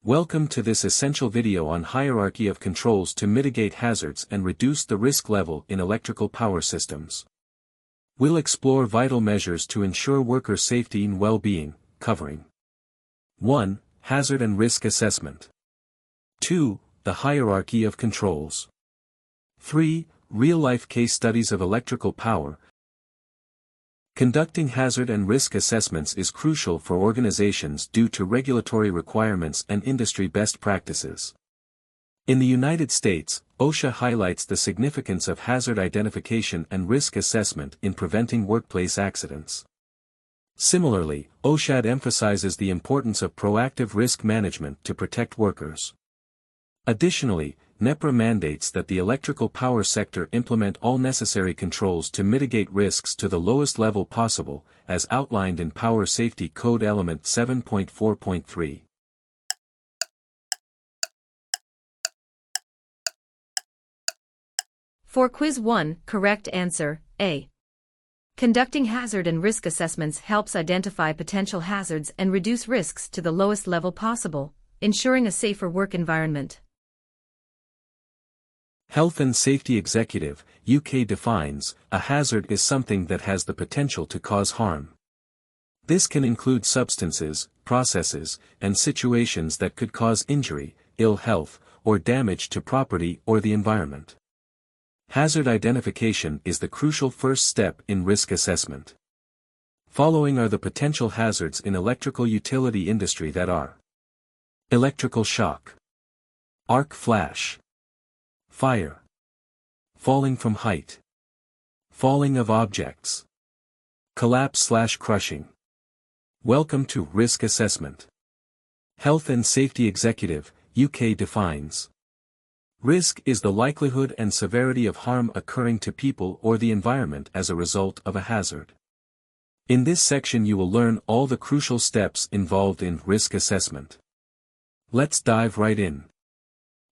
Welcome to this essential video on hierarchy of controls to mitigate hazards and reduce the risk level in electrical power systems. We'll explore vital measures to ensure worker safety and well-being, covering 1. Hazard and risk assessment. 2. The hierarchy of controls. 3. Real-life case studies of electrical power. Conducting hazard and risk assessments is crucial for organizations due to regulatory requirements and industry best practices. In the United States, OSHA highlights the significance of hazard identification and risk assessment in preventing workplace accidents. Similarly, OSHA emphasizes the importance of proactive risk management to protect workers. Additionally, NEPRA mandates that the electrical power sector implement all necessary controls to mitigate risks to the lowest level possible, as outlined in Power Safety Code Element 7.4.3. For Quiz 1, correct answer, A. Conducting hazard and risk assessments helps identify potential hazards and reduce risks to the lowest level possible, ensuring a safer work environment. Health and Safety Executive, UK defines, a hazard is something that has the potential to cause harm. This can include substances, processes, and situations that could cause injury, ill health, or damage to property or the environment. Hazard identification is the crucial first step in risk assessment. Following are the potential hazards in electrical utility industry that are: electrical shock, arc flash, fire, falling from height, falling of objects, collapse/crushing. Welcome to Risk Assessment. Health and Safety Executive, UK defines, risk is the likelihood and severity of harm occurring to people or the environment as a result of a hazard. In this section you will learn all the crucial steps involved in risk assessment. Let's dive right in.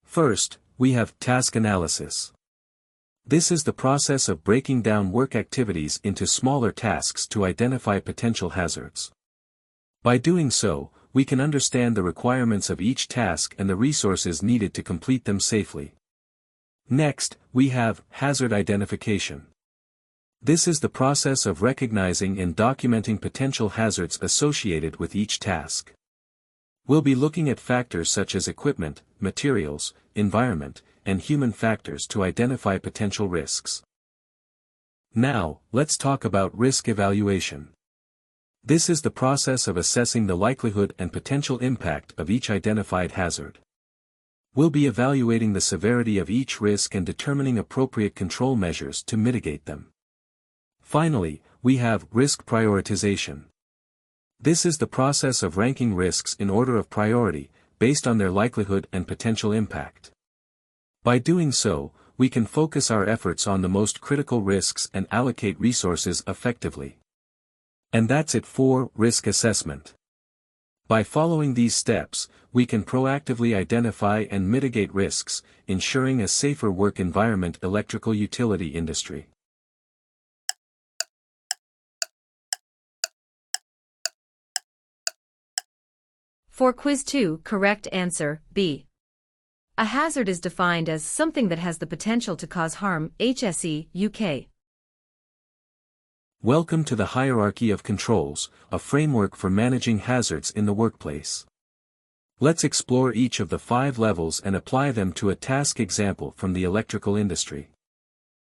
First, we have task analysis. This is the process of breaking down work activities into smaller tasks to identify potential hazards. By doing so, we can understand the requirements of each task and the resources needed to complete them safely. Next, we have hazard identification. This is the process of recognizing and documenting potential hazards associated with each task. We'll be looking at factors such as equipment, materials, environment, and human factors to identify potential risks. Now, let's talk about risk evaluation. This is the process of assessing the likelihood and potential impact of each identified hazard. We'll be evaluating the severity of each risk and determining appropriate control measures to mitigate them. Finally, we have risk prioritization. This is the process of ranking risks in order of priority, based on their likelihood and potential impact. By doing so, we can focus our efforts on the most critical risks and allocate resources effectively. And that's it for risk assessment. By following these steps, we can proactively identify and mitigate risks, ensuring a safer work environment. Electrical utility industry. For Quiz 2, correct answer, B. A hazard is defined as something that has the potential to cause harm. HSE, UK. Welcome to the hierarchy of controls, a framework for managing hazards in the workplace. Let's explore each of the 5 levels and apply them to a task example from the electrical industry.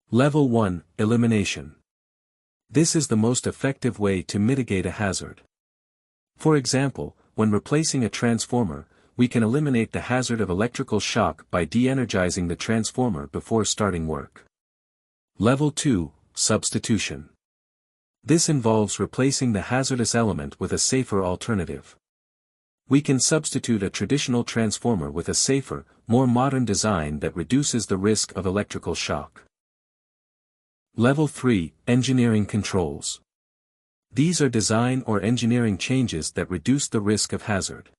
Level 1, Elimination. This is the most effective way to mitigate a hazard. For example, when replacing a transformer, we can eliminate the hazard of electrical shock by de-energizing the transformer before starting work. Level 2, Substitution. This involves replacing the hazardous element with a safer alternative. We can substitute a traditional transformer with a safer, more modern design that reduces the risk of electrical shock. Level 3, Engineering Controls. These are design or engineering changes that reduce the risk of hazard.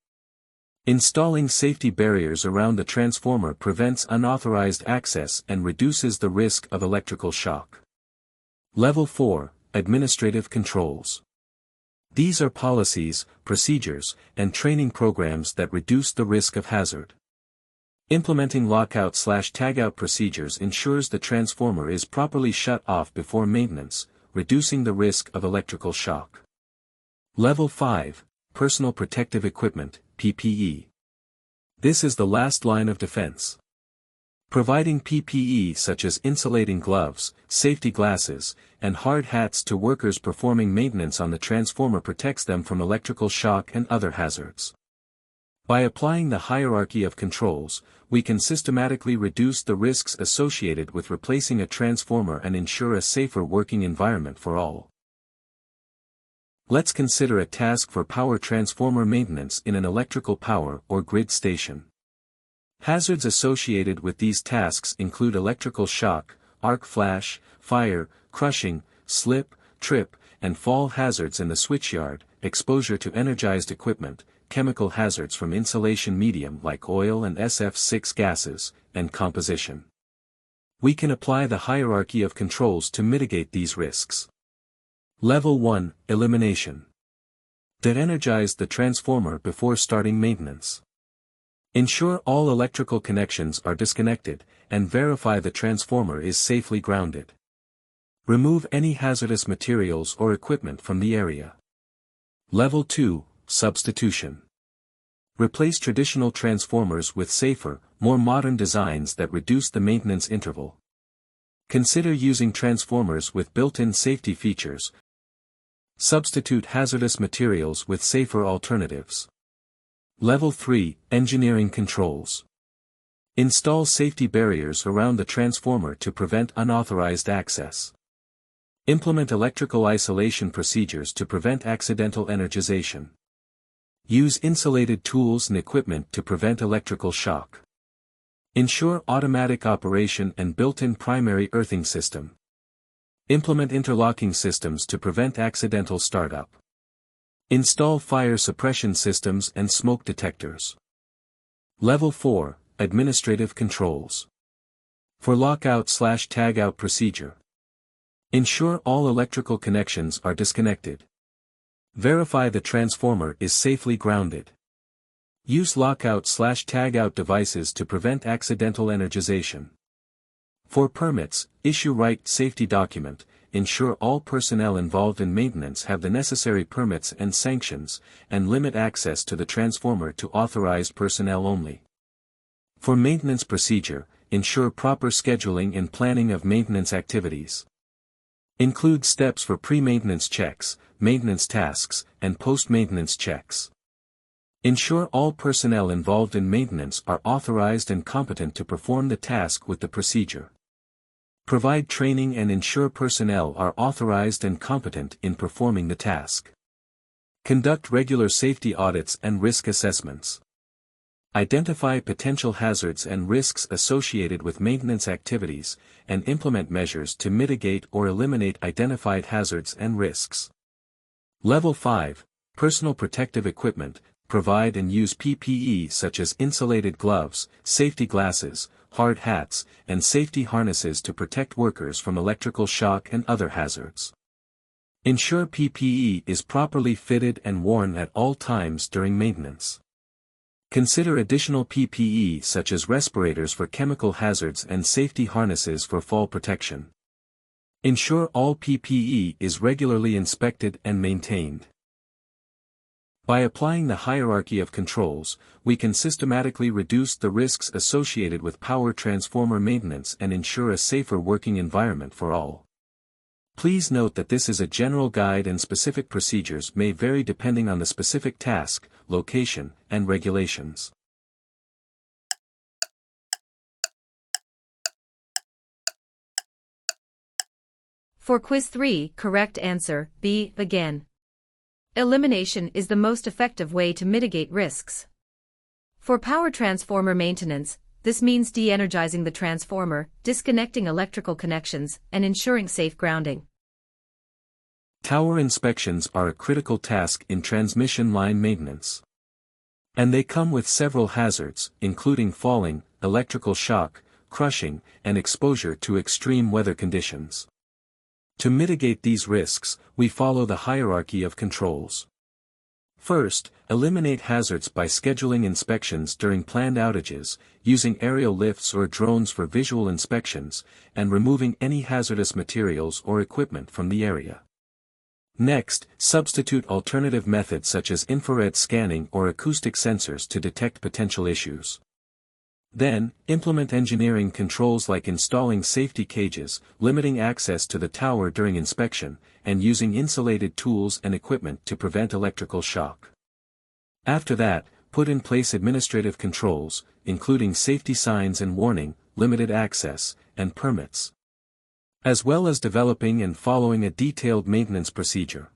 Installing safety barriers around the transformer prevents unauthorized access and reduces the risk of electrical shock. Level 4, Administrative Controls. These are policies, procedures, and training programs that reduce the risk of hazard. Implementing lockout/tagout procedures ensures the transformer is properly shut off before maintenance, reducing the risk of electrical shock. Level 5, Personal Protective Equipment, PPE. This is the last line of defense. Providing PPE such as insulating gloves, safety glasses, and hard hats to workers performing maintenance on the transformer protects them from electrical shock and other hazards. By applying the hierarchy of controls, we can systematically reduce the risks associated with replacing a transformer and ensure a safer working environment for all. Let's consider a task for power transformer maintenance in an electrical power or grid station. Hazards associated with these tasks include electrical shock, arc flash, fire, crushing, slip, trip, and fall hazards in the switchyard, exposure to energized equipment, chemical hazards from insulation medium like oil and SF6 gases, and composition. We can apply the hierarchy of controls to mitigate these risks. Level 1, Elimination. De-energize the transformer before starting maintenance. Ensure all electrical connections are disconnected, and verify the transformer is safely grounded. Remove any hazardous materials or equipment from the area. Level 2, Substitution. Replace traditional transformers with safer, more modern designs that reduce the maintenance interval. Consider using transformers with built-in safety features. Substitute hazardous materials with safer alternatives. Level 3, Engineering Controls. Install safety barriers around the transformer to prevent unauthorized access. Implement electrical isolation procedures to prevent accidental energization. Use insulated tools and equipment to prevent electrical shock. Ensure automatic operation and built-in primary earthing system. Implement interlocking systems to prevent accidental startup. Install fire suppression systems and smoke detectors. Level 4, Administrative Controls. For lockout/tagout procedure. Ensure all electrical connections are disconnected. Verify the transformer is safely grounded. Use lockout/tagout devices to prevent accidental energization. For permits, issue right safety document. Ensure all personnel involved in maintenance have the necessary permits and sanctions, and limit access to the transformer to authorized personnel only. For maintenance procedure, ensure proper scheduling and planning of maintenance activities. Include steps for pre-maintenance checks, maintenance tasks, and post-maintenance checks. Ensure all personnel involved in maintenance are authorized and competent to perform the task with the procedure. Provide training and ensure personnel are authorized and competent in performing the task. Conduct regular safety audits and risk assessments. Identify potential hazards and risks associated with maintenance activities, and implement measures to mitigate or eliminate identified hazards and risks. Level 5, Personal Protective Equipment. Provide and use PPE such as insulated gloves, safety glasses, hard hats, and safety harnesses to protect workers from electrical shock and other hazards. Ensure PPE is properly fitted and worn at all times during maintenance. Consider additional PPE such as respirators for chemical hazards and safety harnesses for fall protection. Ensure all PPE is regularly inspected and maintained. By applying the hierarchy of controls, we can systematically reduce the risks associated with power transformer maintenance and ensure a safer working environment for all. Please note that this is a general guide and specific procedures may vary depending on the specific task, location, and regulations. For Quiz 3, correct answer, B, again. Elimination is the most effective way to mitigate risks. For power transformer maintenance, this means de-energizing the transformer, disconnecting electrical connections, and ensuring safe grounding. Tower inspections are a critical task in transmission line maintenance. And they come with several hazards, including falling, electrical shock, crushing, and exposure to extreme weather conditions. To mitigate these risks, we follow the hierarchy of controls. First, eliminate hazards by scheduling inspections during planned outages, using aerial lifts or drones for visual inspections, and removing any hazardous materials or equipment from the area. Next, substitute alternative methods such as infrared scanning or acoustic sensors to detect potential issues. Then, implement engineering controls like installing safety cages, limiting access to the tower during inspection, and using insulated tools and equipment to prevent electrical shock. After that, put in place administrative controls, including safety signs and warning, limited access, and permits, as well as developing and following a detailed maintenance procedure.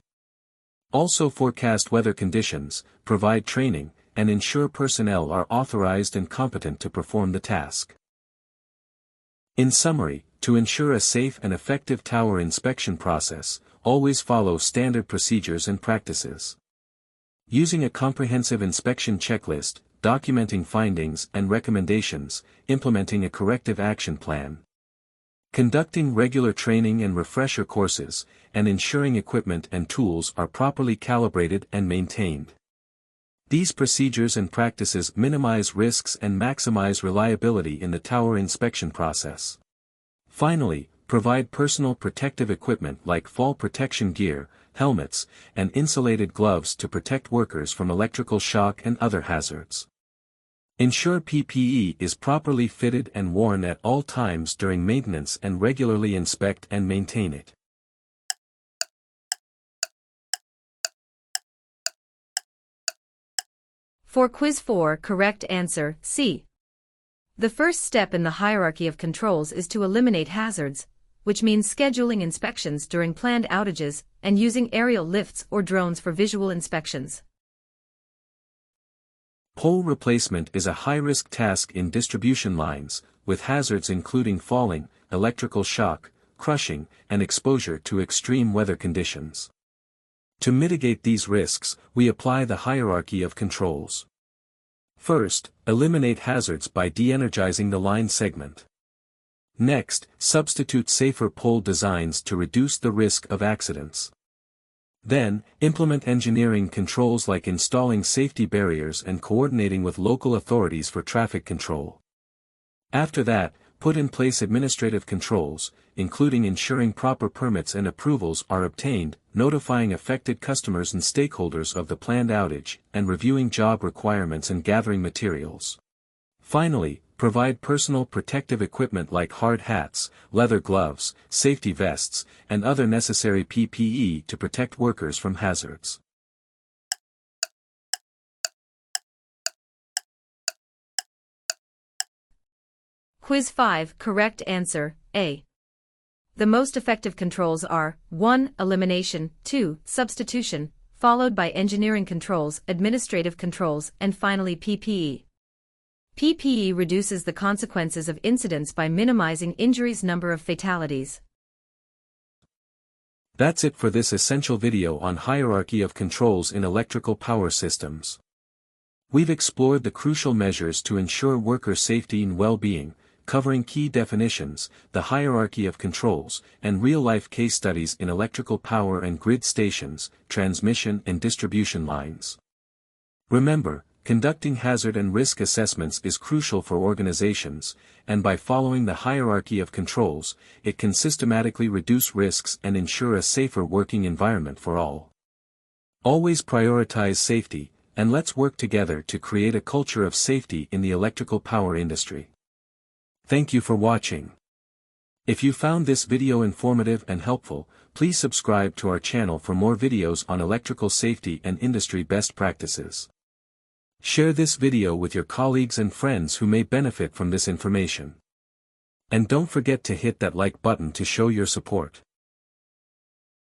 Also forecast weather conditions, provide training, and ensure personnel are authorized and competent to perform the task. In summary, to ensure a safe and effective tower inspection process, always follow standard procedures and practices. Using a comprehensive inspection checklist, documenting findings and recommendations, implementing a corrective action plan, conducting regular training and refresher courses, and ensuring equipment and tools are properly calibrated and maintained. These procedures and practices minimize risks and maximize reliability in the tower inspection process. Finally, provide personal protective equipment like fall protection gear, helmets, and insulated gloves to protect workers from electrical shock and other hazards. Ensure PPE is properly fitted and worn at all times during maintenance and regularly inspect and maintain it. For Quiz 4, correct answer, C. The first step in the hierarchy of controls is to eliminate hazards, which means scheduling inspections during planned outages and using aerial lifts or drones for visual inspections. Pole replacement is a high-risk task in distribution lines, with hazards including falling, electrical shock, crushing, and exposure to extreme weather conditions. To mitigate these risks, we apply the hierarchy of controls. First, eliminate hazards by de-energizing the line segment. Next, substitute safer pole designs to reduce the risk of accidents. Then, implement engineering controls like installing safety barriers and coordinating with local authorities for traffic control. After that, put in place administrative controls, including ensuring proper permits and approvals are obtained, notifying affected customers and stakeholders of the planned outage, and reviewing job requirements and gathering materials. Finally, provide personal protective equipment like hard hats, leather gloves, safety vests, and other necessary PPE to protect workers from hazards. Quiz 5, correct answer, A. The most effective controls are 1. Elimination, 2. Substitution, followed by engineering controls, administrative controls, and finally PPE. PPE reduces the consequences of incidents by minimizing injuries, number of fatalities. That's it for this essential video on hierarchy of controls in electrical power systems. We've explored the crucial measures to ensure worker safety and well-being, covering key definitions, the hierarchy of controls, and real-life case studies in electrical power and grid stations, transmission and distribution lines. Remember, conducting hazard and risk assessments is crucial for organizations, and by following the hierarchy of controls, it can systematically reduce risks and ensure a safer working environment for all. Always prioritize safety, and let's work together to create a culture of safety in the electrical power industry. Thank you for watching. If you found this video informative and helpful, please subscribe to our channel for more videos on electrical safety and industry best practices. Share this video with your colleagues and friends who may benefit from this information. And don't forget to hit that like button to show your support.